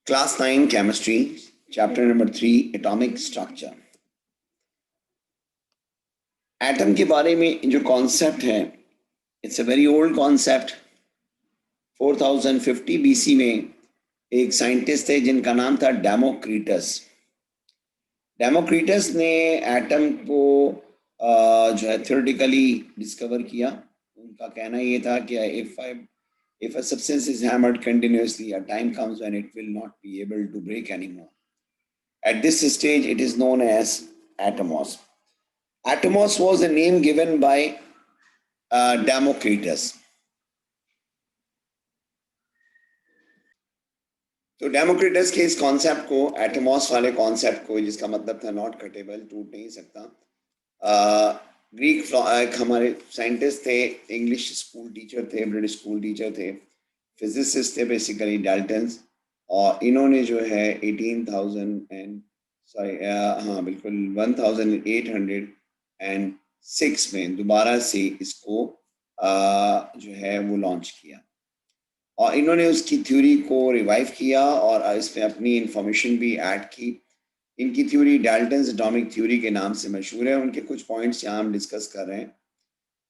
Class 9 Chemistry, Chapter number 3, Atomic Structure. Atom के बारे में जो कॉन्सेप्ट है, it's a very old concept. 4050 BC में एक साइंटिस्ट थे जिनका नाम था डेमोक्रिटस. डेमोक्रिटस ने एटम को जो है थ्योरेटिकली डिस्कवर किया. उनका कहना ये था कि if a substance is hammered continuously, a time comes when it will not be able to break anymore. At this stage, it is known as atomos. Atomos was a name given by Democritus. तो Democritus के इस concept को, Atmos वाले concept को, जिसका मतलब था not cuttable, टूट नहीं सकता, ग्रीक हमारे साइंटिस्ट थे, इंग्लिश स्कूल टीचर थे, ब्रिटिश स्कूल टीचर थे, फिजिसिस्ट थे बेसिकली, डाल्टन्स. और इन्होंने जो है 1806 में दोबारा से इसको जो है वो लॉन्च किया. और इन्होंने उसकी थ्योरी को रिवाइव किया और इसमें अपनी इंफॉर्मेशन भी ऐड की. इनकी थ्योरी डाल्टन्स एटॉमिक थ्योरी के नाम से मशहूर है. उनके कुछ पॉइंट्स यहाँ हम डिस्कस कर रहे हैं.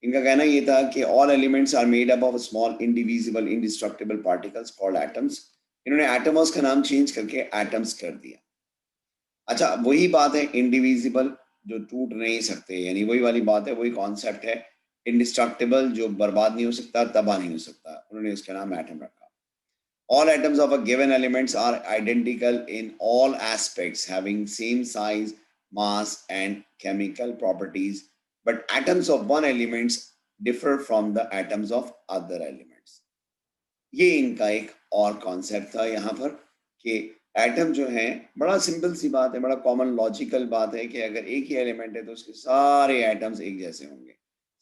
इनका कहना ये था कि all elements are made up of small indivisible indestructible particles called atoms. इन्होंने एटमॉस का नाम चेंज करके एटम्स कर दिया. अच्छा, वही बात है, इंडिविजिबल जो टूट नहीं सकते, यानी वही वाली बात है, वही कॉन्सेप्ट है. इंडिस्ट्रक्टिबल जो बर्बाद नहीं हो सकता, तबाह नहीं हो सकता, उन्होंने इसका नाम एटम रखा. All atoms of a given elements are identical in all aspects, having same size, mass, and chemical properties. But atoms of one elements differ from the atoms of other elements. ये इनका एक और concept था यहाँ पर कि atom जो है, बड़ा सिंपल सी बात है, बड़ा कॉमन लॉजिकल बात है कि अगर एक ही एलिमेंट है तो उसके सारे एटम्स एक जैसे होंगे,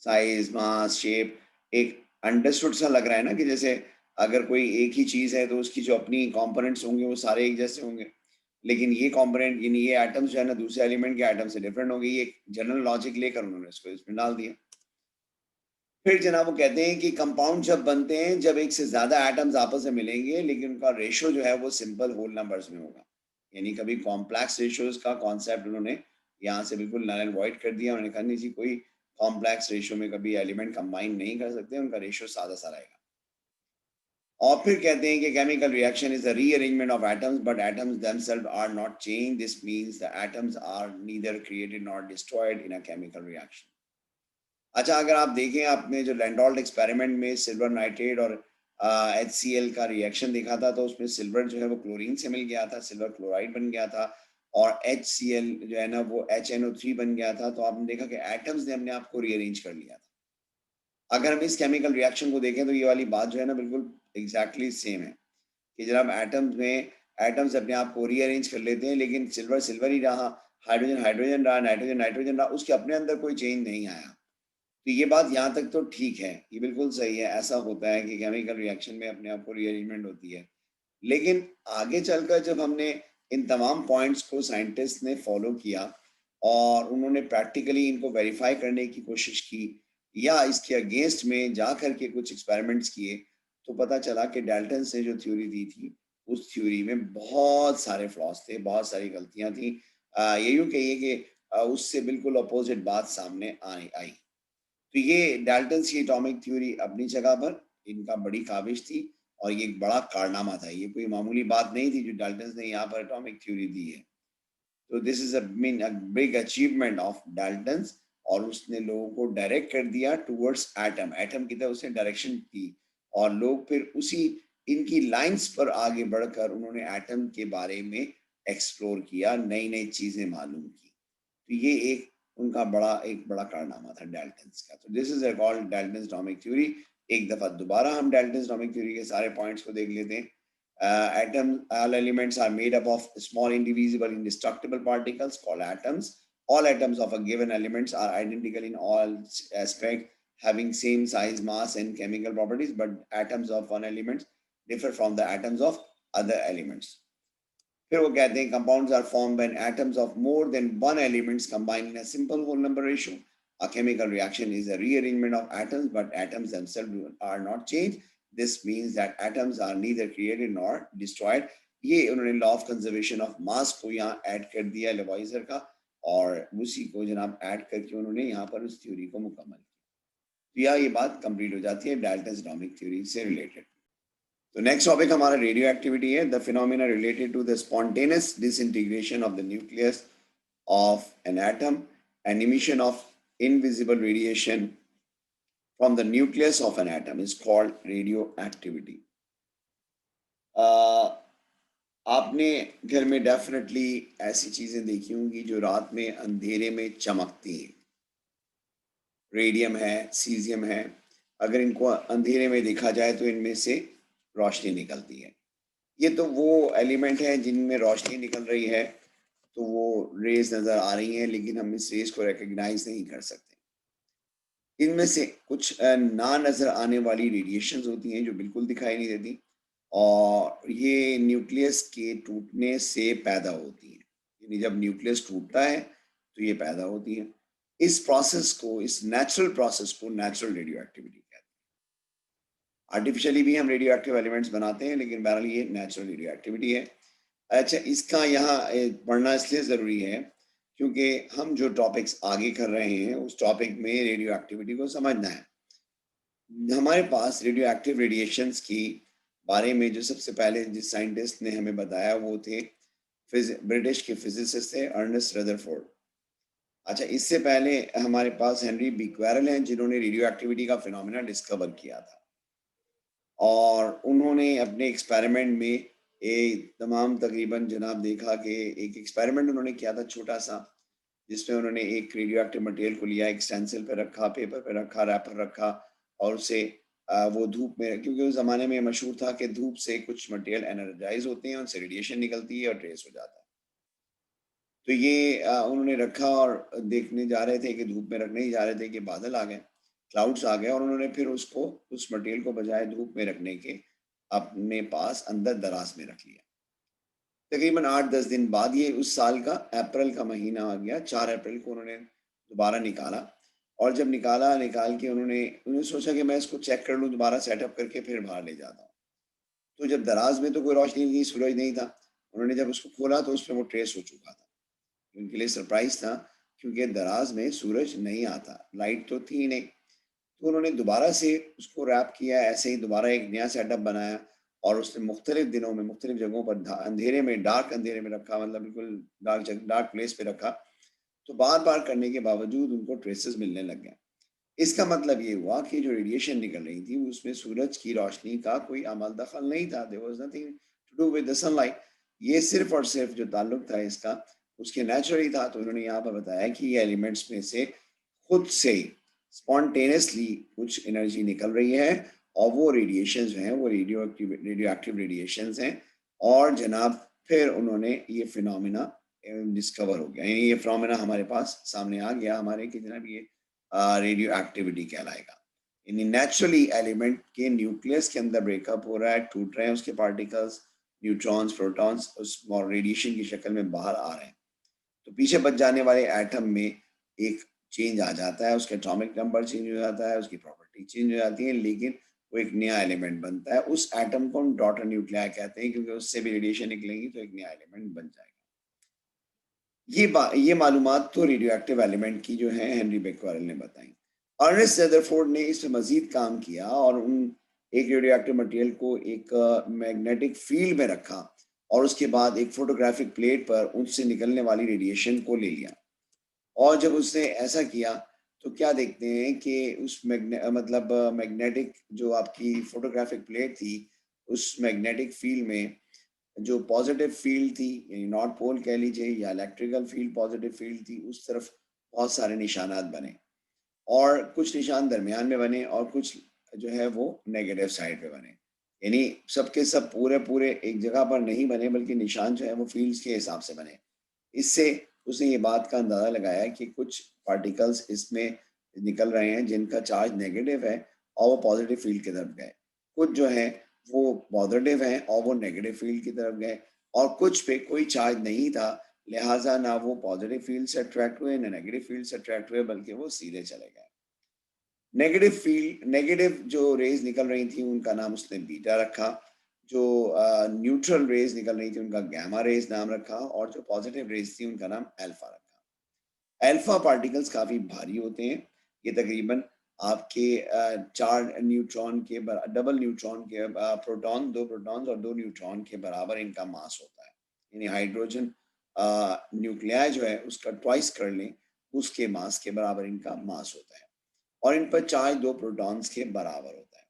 साइज, मास, शेप. एक अंडरस्टूड सा लग रहा है ना कि जैसे अगर कोई एक ही चीज है तो उसकी जो अपनी कंपोनेंट्स होंगे वो सारे एक जैसे होंगे, लेकिन ये कंपोनेंट, यानी ये एटम्स जो है ना, दूसरे एलिमेंट के एटम से डिफरेंट होंगे. ये जनरल लॉजिक लेकर उन्होंने इसको इसमें डाल दिया. फिर जनाब वो कहते हैं कि कंपाउंड जब बनते हैं, जब एक से ज्यादा एटम्स आपस में मिलेंगे, लेकिन उनका रेशो जो है वो सिंपल होल नंबर्स में होगा. यानी कभी कॉम्प्लेक्स रेशियोज का कॉन्सेप्ट उन्होंने यहाँ से बिल्कुल नल एंड वॉइड कर दिया. उन्होंने कहा नहीं जी, कोई कॉम्प्लेक्स रेशियो में कभी एलिमेंट कंबाइन नहीं कर सकते, उनका रेशियो सादा सा रहेगा. और फिर कहते हैं कि chemical reaction is a rearrangement of atoms, but atoms themselves are not change. This means the atoms are neither created not destroyed in a chemical reaction. अच्छा, अगर आप देखें, आपने जो लैंडोल्ट एक्सपेरिमेंट में सिल्वर नाइट्रेट और HCl का reaction देखा था, तो उसमें सिल्वर जो है वो क्लोरीन से मिल गया था, सिल्वर क्लोराइड बन गया था, और HCl जो है ना वो HNO3 बन गया था. तो आपने देखा कि एटम्स ने अपने आप को रीअरेंज कर लिया था. अगर हम इस केमिकल रिएक्शन को देखें तो ये वाली बात जो है ना बिल्कुल एग्जैक्टली सेम है कि जब एटम्स में एटम्स अपने आप को रीअरेंज कर लेते हैं, लेकिन सिल्वर सिल्वर ही रहा, हाइड्रोजन हाइड्रोजन रहा, नाइट्रोजन नाइट्रोजन रहा, उसके अपने अंदर कोई चेंज नहीं आया. तो ये बात यहाँ तक तो ठीक है, ये बिल्कुल सही है, ऐसा होता है कि केमिकल रिएक्शन में अपने आप को रीअरेंजमेंट होती है. लेकिन आगे चलकर जब हमने इन तमाम पॉइंट्स को साइंटिस्ट ने फॉलो किया और उन्होंने प्रैक्टिकली इनको वेरीफाई करने की कोशिश की या इसके अगेंस्ट में जा करके कुछ एक्सपेरिमेंट्स किए, तो पता चला कि डाल्टन ने जो थ्योरी दी थी, उस थ्योरी में बहुत सारे फ्लॉज थे, बहुत सारी गलतियां थी. ये यूँ कहिए कि उससे बिल्कुल अपोजिट बात सामने आई. तो ये डाल्टन की एटॉमिक थ्योरी अपनी जगह पर इनका बड़ी काबिश थी और ये एक बड़ा कारनामा था. ये कोई मामूली बात नहीं थी जो डाल्टन ने यहाँ पर एटॉमिक थ्योरी दी है. तो this is a big achievement of Dalton. और उसने लोगों को डायरेक्ट कर दिया टूवर्ड्स एटम. एटम की तरफ उसने डायरेक्शन की और लोग फिर उसी इनकी लाइंस पर आगे बढ़कर उन्होंने एटम के बारे में एक्सप्लोर किया, नई नई चीजें मालूम की. तो ये एक उनका एक बड़ा कारनामा था डाल्टन्स का. तो this is called Dalton's atomic theory. एक दफा दोबारा हम डाल्टन्स एटॉमिक थ्योरी के सारे पॉइंट्स को देख लेते हैं. All elements are made up of small indivisible indestructible particles called atoms. All atoms of a given elements are identical in all aspects, having same size, mass, and chemical properties, but atoms of one element differ from the atoms of other elements. फिर वो कहते हैं compounds are formed when atoms of more than one elements combine in a simple whole number ratio. A chemical reaction is a rearrangement of atoms, but atoms themselves are not changed. This means that atoms are neither created nor destroyed. ये उन्होंने law of conservation of mass को यहाँ add कर दिया लेवॉइजर का, और उसी को जनाब ऐड करके उन्होंने यहाँ पर उस थ्योरी को मुकम्मल किया। तो ये बात कंप्लीट हो जाती है डाल्टन्स एटॉमिक थ्योरी से रिलेटेड। तो नेक्स्ट टॉपिक हमारा रेडियो एक्टिविटी है, the phenomena related to the spontaneous disintegration of the nucleus of an atom and emission of invisible radiation from the nucleus of an atom is called radioactivity. आपने घर में definitely ऐसी चीजें देखी होंगी जो रात में अंधेरे में चमकती हैं। रेडियम है, सीजियम है, अगर इनको अंधेरे में देखा जाए तो इनमें से रोशनी निकलती है। ये तो वो एलिमेंट है जिनमें रोशनी निकल रही है, तो वो रेज नजर आ रही हैं, लेकिन हम इस रेज को रिकॉग्नाइज नहीं कर सकते। इनमें से कुछ ना नजर आने वाली रेडिएशंस होती हैं जो बिल्कुल दिखाई नहीं देती, और ये न्यूक्लियस के टूटने से पैदा होती हैं। यानी जब न्यूक्लियस टूटता है तो ये पैदा होती है। इस प्रोसेस को, इस नेचुरल प्रोसेस को नेचुरल रेडियो एक्टिविटी कहते हैं। आर्टिफिशियली भी हम रेडियो एक्टिव एलिमेंट्स बनाते हैं, लेकिन बहरहाल ये नेचुरल रेडियो एक्टिविटी है। अच्छा, इसका यहाँ पढ़ना इसलिए ज़रूरी है क्योंकि हम जो टॉपिक्स आगे कर रहे हैं उस टॉपिक में रेडियो एक्टिविटी को समझना है। हमारे पास रेडियो एक्टिव रेडिएशंस की बारे में जो सबसे पहले जिस साइंटिस्ट ने हमें बताया वो थे ब्रिटिश के फिजिसिस्ट थे अर्नेस्ट रदरफोर्ड। अच्छा, इससे पहले हमारे पास हेनरी बिक्वेरल हैं जिन्होंने रेडियो एक्टिविटी का फिनोमेना डिस्कवर किया था, और उन्होंने अपने एक्सपेरिमेंट में तमाम तकरीबन जनाब देखा कि एक एक्सपेरिमेंट उन्होंने किया था छोटा सा, जिसमें उन्होंने एक रेडियो एक्टिव मटेरियल को लिया, एक स्टेंसिल पे रखा, पेपर पे रखा, रैपर रखा, और उसे वो धूप में, क्योंकि उस ज़माने में मशहूर था कि धूप से कुछ मटेरियल एनर्जाइज होते हैं, उनसे रेडिएशन निकलती है और ट्रेस हो जाता है। तो ये उन्होंने रखा और देखने जा रहे थे कि धूप में रखने ही जा रहे थे कि बादल आ गए, क्लाउड्स आ गए, और उन्होंने फिर उसको, उस मटेरियल को बजाय धूप में रखने के अपने पास अंदर दराज में रख लिया। तकरीबन 8-10 दिन बाद, ये उस साल का अप्रैल का महीना आ गया, 4 अप्रैल को उन्होंने दोबारा निकाला, और जब निकाल के उन्होंने सोचा कि मैं इसको चेक कर लूँ दोबारा सेटअप करके फिर बाहर ले जाता हूँ। तो जब दराज में तो कोई रोशनी नहीं, सूरज नहीं था, उन्होंने जब उसको खोला तो उसमें वो ट्रेस हो चुका था। उनके लिए सरप्राइज था क्योंकि दराज में सूरज नहीं आता, लाइट तो थी नहीं। तो उन्होंने दोबारा से उसको रैप किया, ऐसे ही दोबारा एक नया सेटअप बनाया, और उसने मुख्तलिफ दिनों में मुख्तलिफ जगहों पर अंधेरे में, डार्क अंधेरे में रखा, मतलब बिल्कुल डार्क प्लेस पे रखा। तो बार बार करने के बावजूद उनको ट्रेसेस मिलने लग गए। इसका मतलब ये हुआ कि जो रेडिएशन निकल रही थी उसमें सूरज की रोशनी का कोई अमल दखल नहीं था। There was nothing to do with the sunlight. ये सिर्फ और सिर्फ जो ताल्लुक था इसका उसके नेचुरली था। तो उन्होंने यहाँ पर बताया कि ये एलिमेंट्स में से खुद से स्पॉन्टेनियसली कुछ एनर्जी निकल रही है, और वो रेडिएशन जो हैं वो रेडियो एक्टिव रेडिएशन हैं। और जनाब फिर उन्होंने ये फिनोमेना डिस्कवर हो गया, यानी ये फिनोमेना हमारे पास सामने आ गया हमारे कि जनाब ये रेडियो एक्टिविटी कहलाएगा। यानी नेचुरली एलिमेंट के न्यूक्लियस के अंदर ब्रेकअप हो रहा है, टूट रहे हैं उसके पार्टिकल्स, न्यूट्रॉन्स, प्रोटॉन्स उस रेडिएशन की शक्ल में बाहर आ रहे हैं। तो पीछे बच जाने वाले एटम में एक चेंज आ जाता है, उसका एटॉमिक नंबर चेंज हो जाता है, उसकी प्रॉपर्टी चेंज हो जाती है, लेकिन वो एक नया एलिमेंट बनता है। उस एटम को हम डॉटर न्यूक्लियाई कहते हैं, क्योंकि उससे भी रेडिएशन निकलेंगी तो एक नया एलिमेंट बन जाएगा। ये मालूमात तो रेडियो एक्टिव एलिमेंट की जो है हेनरी बेक्वेरेल ने बताई। अर्नेस्ट रदरफोर्ड ने इस पर मजीद काम किया और उन एक रेडियो एक्टिव मटेरियल को एक मैग्नेटिक फील्ड में रखा, और उसके बाद एक फोटोग्राफिक प्लेट पर उससे निकलने वाली रेडिएशन को ले लिया। और जब उसने ऐसा किया तो क्या देखते हैं कि उस मैग्नेटिक जो आपकी फोटोग्राफिक प्लेट थी, उस मैग्नेटिक फील्ड में जो पॉजिटिव फील्ड थी, यानी नॉर्थ पोल कह लीजिए, या इलेक्ट्रिकल फील्ड पॉजिटिव फील्ड थी, उस तरफ बहुत सारे निशानात बने, और कुछ निशान दरमियान में बने और कुछ जो है वो नेगेटिव साइड पे बने। यानी सबके सब पूरे पूरे एक जगह पर नहीं बने, बल्कि निशान जो है वो फील्ड्स के हिसाब से बने। इससे उसने ये बात का अंदाजा लगाया कि कुछ पार्टिकल्स इसमें निकल रहे हैं जिनका चार्ज नेगेटिव है और वो पॉजिटिव फील्ड की तरफ गए, कुछ जो है वो पॉजिटिव हैं और वो नेगेटिव फील्ड की तरफ गए, और कुछ पे कोई चार्ज नहीं था, लिहाजा ना वो पॉजिटिव फील्ड से अट्रैक्ट हुए ना नेगेटिव फील्ड से अट्रैक्ट हुए, बल्कि वो सीधे चले गए। नेगेटिव जो रेज निकल रही थी उनका नाम उसने बीटा रखा, जो न्यूट्रल रेज निकल रही थी उनका गामा रेज नाम रखा, और जो पॉजिटिव रेज थी उनका नाम अल्फा रखा। अल्फा पार्टिकल्स काफी भारी होते हैं, ये तकरीबन आपके 4 न्यूट्रॉन के डबल न्यूट्रॉन के प्रोटॉन, 2 प्रोटॉन्स और 2 न्यूट्रॉन के बराबर इनका मास होता है। यानी हाइड्रोजन न्यूक्लियाई जो है उसका ट्वाइस कर लें, उसके मास के बराबर इनका मास होता है, और इन पर चार्ज 2 प्रोटॉन्स के बराबर होता है।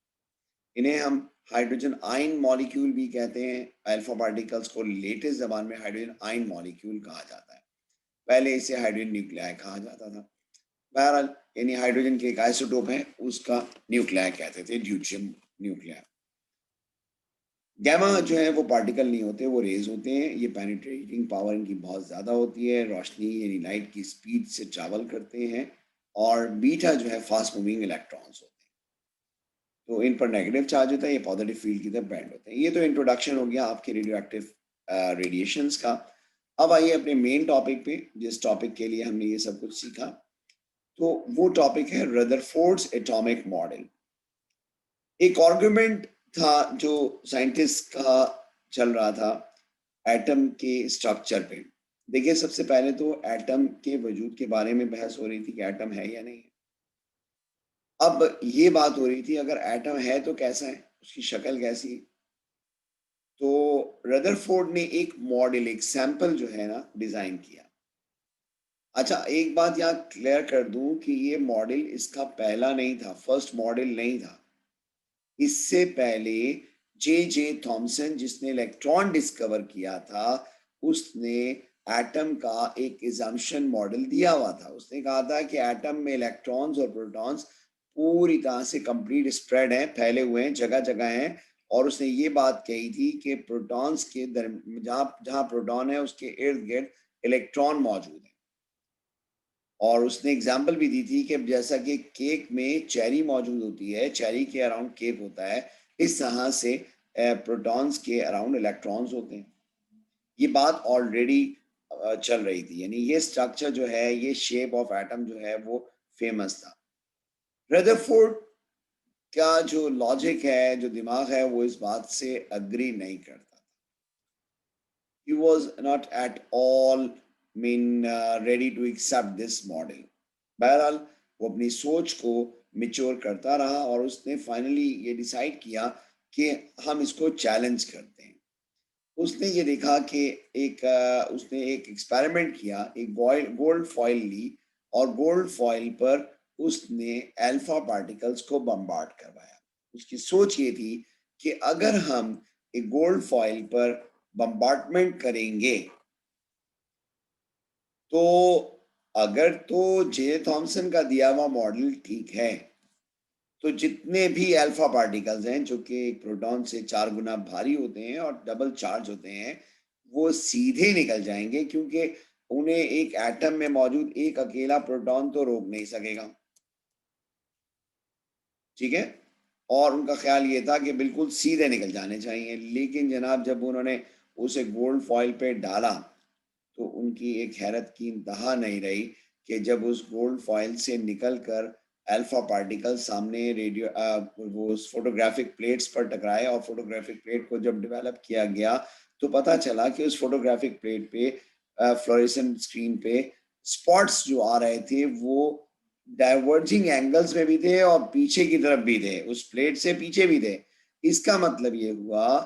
इन्हें हम हाइड्रोजन आयन मॉलिक्यूल भी कहते हैं। अल्फा पार्टिकल्स को लेटेस्ट जबान में हाइड्रोजन आयन मॉलिक्यूल कहा जाता है, पहले इसे हाइड्रोजन न्यूक्लियाई कहा जाता था। बहरहाल यानी हाइड्रोजन के एक आइसोटोप है, उसका न्यूक्लियाई कहते थे, ड्यूटेरियम न्यूक्लियाई। गैमा जो है वो पार्टिकल नहीं होते, वो रेज होते हैं। ये पेनिट्रेटिंग पावर इनकी बहुत ज़्यादा होती है, रोशनी यानी लाइट की स्पीड से ट्रैवल करते हैं, और बीटा जो है फास्ट मूविंग इलेक्ट्रॉन्स होते हैं, तो इन पर नेगेटिव चार्ज होता है, ये पॉजिटिव फील्ड की तरफ बैंड होते हैं। ये तो इंट्रोडक्शन हो गया आपके रेडियो एक्टिव रेडिएशंस का। अब आइए अपने मेन टॉपिक पे, जिस टॉपिक के लिए हमने ये सब कुछ सीखा, तो वो टॉपिक है रदरफोर्ड्स एटॉमिक मॉडल। एक आर्गुमेंट था जो साइंटिस्ट का चल रहा था एटम के स्ट्रक्चर पे। देखिए, सबसे पहले तो एटम के वजूद के बारे में बहस हो रही थी कि एटम है या नहीं है। अब ये बात हो रही थी अगर एटम है तो कैसा है, उसकी शक्ल कैसी है। तो रदरफोर्ड ने एक मॉडल, एक सैंपल जो है ना डिजाइन किया। अच्छा, एक बात यहाँ क्लियर कर दूं कि ये मॉडल इसका पहला नहीं था, फर्स्ट मॉडल नहीं था। इससे पहले जे जे थॉमसन, जिसने इलेक्ट्रॉन डिस्कवर किया था, उसने एटम का एक इजम्पशन मॉडल दिया हुआ था। उसने कहा था कि एटम में इलेक्ट्रॉन्स और प्रोटॉन्स पूरी तरह से कंप्लीट स्प्रेड हैं, फैले हुए हैं, जगह जगह हैं। और उसने ये बात कही थी कि प्रोटॉन्स के जहां जहां प्रोटॉन है उसके इर्द गिर्द इलेक्ट्रॉन मौजूद है। और उसने एग्जाम्पल भी दी थी कि जैसा कि केक में चेरी मौजूद होती है, चेरी के अराउंड केक होता है, इस तरह से प्रोटॉन्स के अराउंड इलेक्ट्रॉन्स होते हैं। ये बात ऑलरेडी चल रही थी, यानी ये स्ट्रक्चर जो है, ये शेप ऑफ एटम जो है वो फेमस था। रदरफोर्ड का जो लॉजिक है, जो दिमाग है, वो इस बात से अग्री नहीं करता। He was not at all ready to accept this model. बहरहाल वो अपनी सोच को मिच्योर करता रहा, और उसने फाइनली ये डिसाइड किया कि हम इसको चैलेंज करते हैं। उसने ये देखा कि उसने एक एक्सपेरिमेंट किया, एक गोल्ड फॉइल ली, और गोल्ड फॉइल पर उसने अल्फा पार्टिकल्स को बम्बार्ड करवाया। उसकी सोच ये थी कि अगर हम एक गोल्ड फॉइल पर बम्बार्डमेंट करेंगे तो अगर तो जे थॉमसन का दिया हुआ मॉडल ठीक है, तो जितने भी अल्फा पार्टिकल्स हैं जो कि एक प्रोटॉन से 4 गुना भारी होते हैं और डबल चार्ज होते हैं, वो सीधे निकल जाएंगे, क्योंकि उन्हें एक एटम में मौजूद एक अकेला प्रोटॉन तो रोक नहीं सकेगा। ठीक है, और उनका ख्याल ये था कि बिल्कुल सीधे निकल जाने चाहिए। लेकिन जनाब, जब उन्होंने उसे गोल्ड फॉइल पे डाला तो उनकी एक हैरत की इंतहा नहीं रही कि जब उस गोल्ड फॉइल से निकलकर अल्फा पार्टिकल सामने वो उस फोटोग्राफिक प्लेट्स पर टकराए, और फोटोग्राफिक प्लेट को जब डेवलप किया गया तो पता चला कि उस फोटोग्राफिक प्लेट पे फ्लोरेसेंट स्क्रीन पे स्पॉट्स जो आ रहे थे वो डाइवर्जिंग एंगल्स में भी थे और पीछे की तरफ भी थे, उस प्लेट से पीछे भी थे। इसका मतलब ये हुआ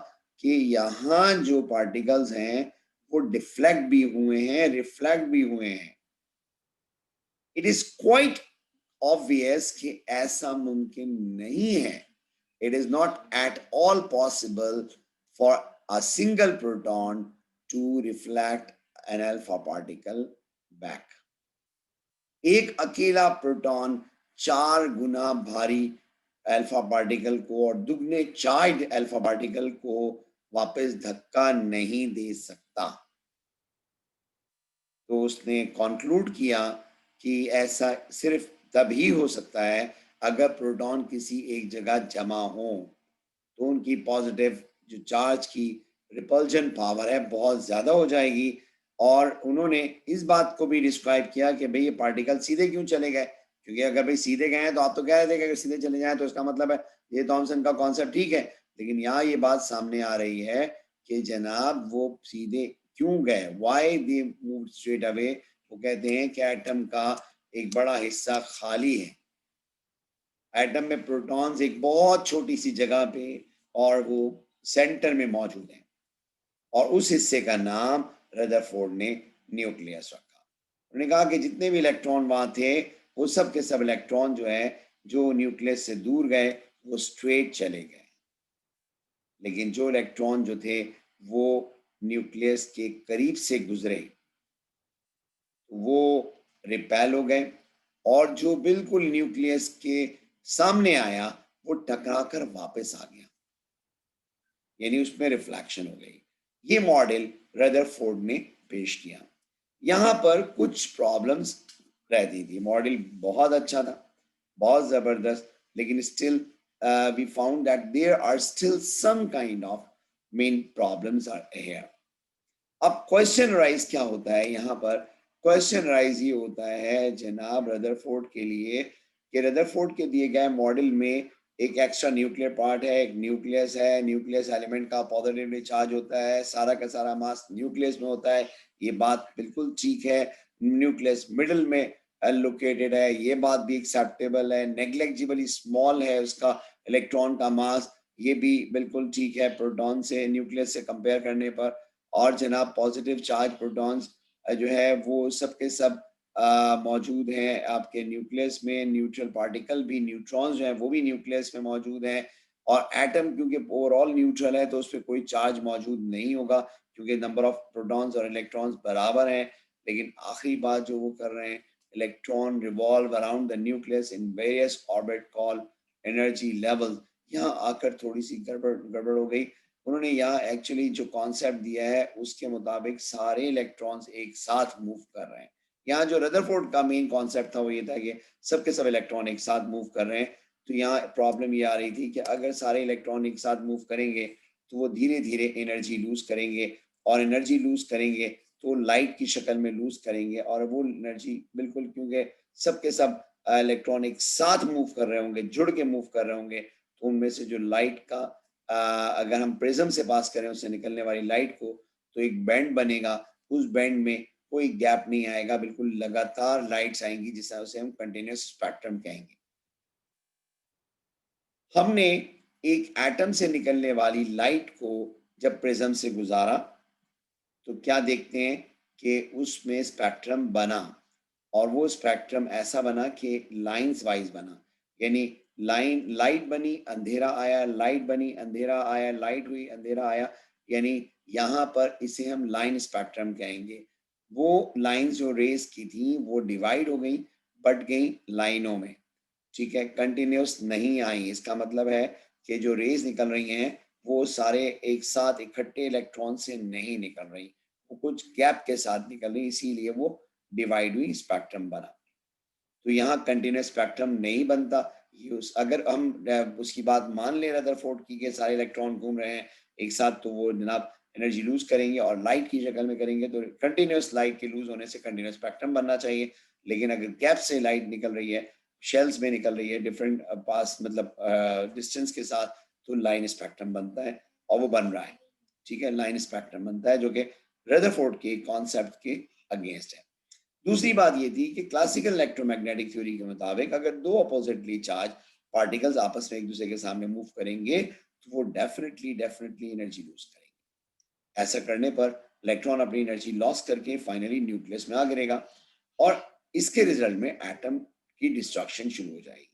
कि यहाँ जो पार्टिकल्स हैं वो डिफ्लेक्ट भी हुए हैं, रिफ्लेक्ट भी हुए हैं। इट इज क्वाइट ऑब्वियस कि ऐसा मुमकिन नहीं है। It is not at all possible for a single proton to reflect an alpha particle back. एक अकेला प्रोटॉन 4 गुना भारी अल्फा पार्टिकल को और दुगने चार्ज अल्फा पार्टिकल को वापस धक्का नहीं दे सकता। तो उसने कंक्लूड किया कि ऐसा सिर्फ तभी हो सकता है अगर प्रोटॉन किसी एक जगह जमा हो, तो उनकी पॉजिटिव जो चार्ज की रिपल्जन पावर है बहुत ज़्यादा हो जाएगी। और उन्होंने इस बात को भी डिस्क्राइब किया कि भाई ये पार्टिकल सीधे क्यों चले गए, क्योंकि अगर भाई सीधे गए हैं तो आप तो कह रहे थे कि अगर सीधे चले जाएं तो इसका मतलब है ये थॉमसन का कॉन्सेप्ट ठीक है, लेकिन यहाँ ये बात सामने आ रही है कि जनाब वो सीधे क्यों गए, why they move straight away. वो कहते हैं कि एटम का एक बड़ा हिस्सा खाली है, एटम में प्रोटॉन्स एक बहुत छोटी सी जगह पे और वो सेंटर में मौजूद हैं, और उस हिस्से का नाम रदरफोर्ड ने न्यूक्लियस रखा। उन्होंने कहा कि जितने भी इलेक्ट्रॉन वहां थे वो सब के सब इलेक्ट्रॉन जो है जो न्यूक्लियस से दूर गए वो स्ट्रेट चले गए, लेकिन जो इलेक्ट्रॉन जो थे वो न्यूक्लियस के करीब से गुजरे वो रिपेल हो गए, और जो बिल्कुल न्यूक्लियस के सामने आया वो टकराकर वापस आ गया, यानी उसमें रिफ्लेक्शन हो गई। ये मॉडल रदरफोर्ड ने पेश किया। यहाँ पर कुछ प्रॉब्लम्स रहती थी। मॉडल बहुत अच्छा था, बहुत जबरदस्त, लेकिन still we found that there are still some kind of main problems are here. अब क्वेश्चन राइज क्या होता है यहाँ पर? क्वेश्चन राइज ये होता है जनाब रदरफोर्ड के लिए कि रदरफोर्ड के दिए गए मॉडल में एक एक्स्ट्रा न्यूक्लियर पार्ट है, एक न्यूक्लियस है, न्यूक्लियस एलिमेंट का पॉजिटिवली चार्ज होता है, सारा का सारा मास न्यूक्लियस में होता है, ये बात बिल्कुल ठीक है। न्यूक्लियस मिडल में लोकेटेड है, ये बात भी एक्सेप्टेबल है। नेग्लेक्जिबली स्मॉल है उसका इलेक्ट्रॉन का मास, ये भी बिल्कुल ठीक है प्रोटॉन से, न्यूक्लियस से कंपेयर करने पर। और जनाब पॉजिटिव चार्ज प्रोटॉन्स जो है वो सब के सब मौजूद हैं आपके न्यूक्लियस में। न्यूट्रल पार्टिकल भी, न्यूट्रॉन्स जो हैं वो भी न्यूक्लियस में मौजूद हैं। और एटम क्योंकि ओवरऑल न्यूट्रल है तो उस पर कोई चार्ज मौजूद नहीं होगा क्योंकि नंबर ऑफ प्रोटॉन्स और इलेक्ट्रॉन्स बराबर हैं। लेकिन आखिरी बात जो वो कर रहे हैं, electron revolve around the nucleus in various orbit call energy level. यहाँ आकर थोड़ी सी गड़बड़ गड़बड़ हो गई। उन्होंने यहाँ एक्चुअली जो कॉन्सेप्ट दिया है उसके मुताबिक सारे इलेक्ट्रॉन्स एक साथ मूव कर रहे हैं। यहाँ जो रदरफोर्ड का मेन कॉन्सेप्ट था वो ये था कि सब के सब इलेक्ट्रॉन एक साथ मूव कर रहे हैं। तो यहाँ प्रॉब्लम ये आ रही थी कि अगर सारे इलेक्ट्रॉन एक साथ मूव करेंगे तो वो धीरे धीरे एनर्जी लूज करेंगे, और एनर्जी लूज करेंगे तो लाइट की शक्ल में लूज करेंगे, और वो एनर्जी बिल्कुल क्योंकि सब के सब इलेक्ट्रॉन एक साथ मूव कर रहे होंगे, जुड़ के मूव कर रहे होंगे, तो उनमें से जो लाइट का अगर हम प्रिज्म से पास करें उससे निकलने वाली लाइट को, तो एक बैंड बनेगा, उस बैंड में कोई गैप नहीं आएगा, बिल्कुल लगातार लाइट्स आएंगी, जिसे उसे हम कंटिन्यूस स्पेक्ट्रम कहेंगे। हमने एक एटम से निकलने वाली लाइट को जब प्रिज्म से गुजारा तो क्या देखते हैं कि उसमें स्पेक्ट्रम बना, और वो स्पेक्ट्रम ऐसा बना कि लाइंस वाइज बना, यानी लाइन लाइट बनी अंधेरा आया, लाइट बनी अंधेरा आया, लाइट हुई अंधेरा आया, यानी यहाँ पर इसे हम लाइन स्पेक्ट्रम कहेंगे। वो लाइंस जो रेस की थी वो डिवाइड हो गई, बट गई लाइनों में, ठीक है, कंटिन्यूस नहीं आई। इसका मतलब है कि जो रेज निकल रही हैं वो सारे एक साथ इकट्ठे इलेक्ट्रॉन से नहीं निकल रही, वो कुछ गैप के साथ निकल रही, इसीलिए वो डिवाइड हुई, स्पेक्ट्रम बना। तो यहाँ कंटिन्यूस स्पेक्ट्रम नहीं बनता। अगर हम उसकी बात मान ले रदरफोर्ड की कि सारे इलेक्ट्रॉन घूम रहे हैं एक साथ, तो वो जनाब एनर्जी लूज करेंगे और लाइट की शक्ल में करेंगे, तो कंटिन्यूस लाइट के लूज होने से कंटिन्यूस स्पेक्ट्रम बनना चाहिए। लेकिन अगर गैप से लाइट निकल रही है, शेल्स में निकल रही है डिफरेंट पास मतलब डिस्टेंस के साथ, तो लाइन स्पेक्ट्रम बनता है, और वो बन रहा है, ठीक है, लाइन स्पेक्ट्रम बनता है, जो कि रदरफोर्ड के कॉन्सेप्ट के अगेंस्ट है। दूसरी बात ये थी कि क्लासिकल इलेक्ट्रोमैग्नेटिक थ्योरी के मुताबिक अगर दो अपोजिटली चार्ज पार्टिकल्स आपस में एक दूसरे के सामने मूव करेंगे तो वो डेफिनेटली डेफिनेटली एनर्जी लूज करेंगे। ऐसा करने पर इलेक्ट्रॉन अपनी एनर्जी लॉस करके फाइनली न्यूक्लियस में आ गिरेगा, और इसके रिजल्ट में एटम की डिस्ट्रक्शन शुरू हो जाएगी।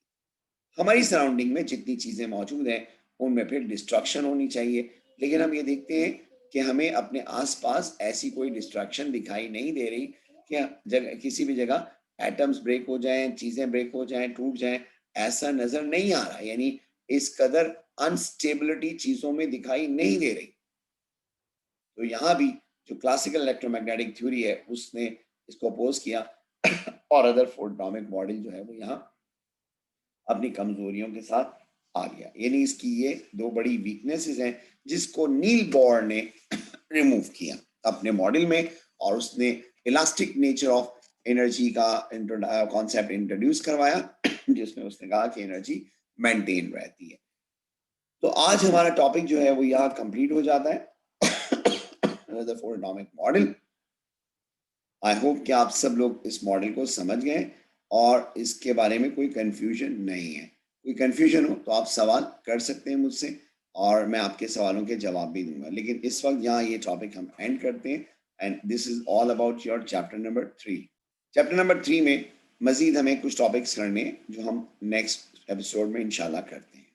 हमारी सराउंडिंग में जितनी चीजें मौजूद हैं उनमें फिर डिस्ट्रक्शन होनी चाहिए, लेकिन हम ये देखते हैं कि हमें अपने आसपास ऐसी कोई डिस्ट्रक्शन दिखाई नहीं दे रही कि जगह किसी भी जगह एटम्स ब्रेक हो जाएं, चीजें ब्रेक हो जाएं, टूट जाएं, ऐसा नजर नहीं आ रहा, यानी इस कदर अनस्टेबिलिटी चीजों में दिखाई नहीं दे रही। तो यहाँ भी जो क्लासिकल इलेक्ट्रोमैग्नेटिक थ्योरी है उसने इसको अपोज किया और रदरफोर्ड एटॉमिक मॉडल जो है वो यहाँ अपनी कमजोरियों के साथ आ गया, यानी इसकी ये दो बड़ी वीकनेसेस हैं जिसको नील बोर ने रिमूव किया अपने मॉडल में, और उसने इलास्टिक नेचर ऑफ एनर्जी का कॉन्सेप्ट इंट्रोड्यूस करवाया जिसमें उसने कहा कि एनर्जी मेंटेन रहती है। तो आज हमारा टॉपिक जो है वो यहाँ कंप्लीट हो जाता है। The four atomic model. I hope कि आप सब लोग इस मॉडल को समझ गए और इसके बारे में कोई कंफ्यूजन नहीं है। कोई कंफ्यूजन हो तो आप सवाल कर सकते हैं मुझसे और मैं आपके सवालों के जवाब भी दूंगा। लेकिन इस वक्त यहाँ ये टॉपिक हम एंड करते हैं and this is all about your chapter number 3। Chapter number 3 में मजीद हमें कुछ टॉपिक्स करने हैं जो हम नेक्स्ट एपिसोड में इंशाल्लाह करते हैं।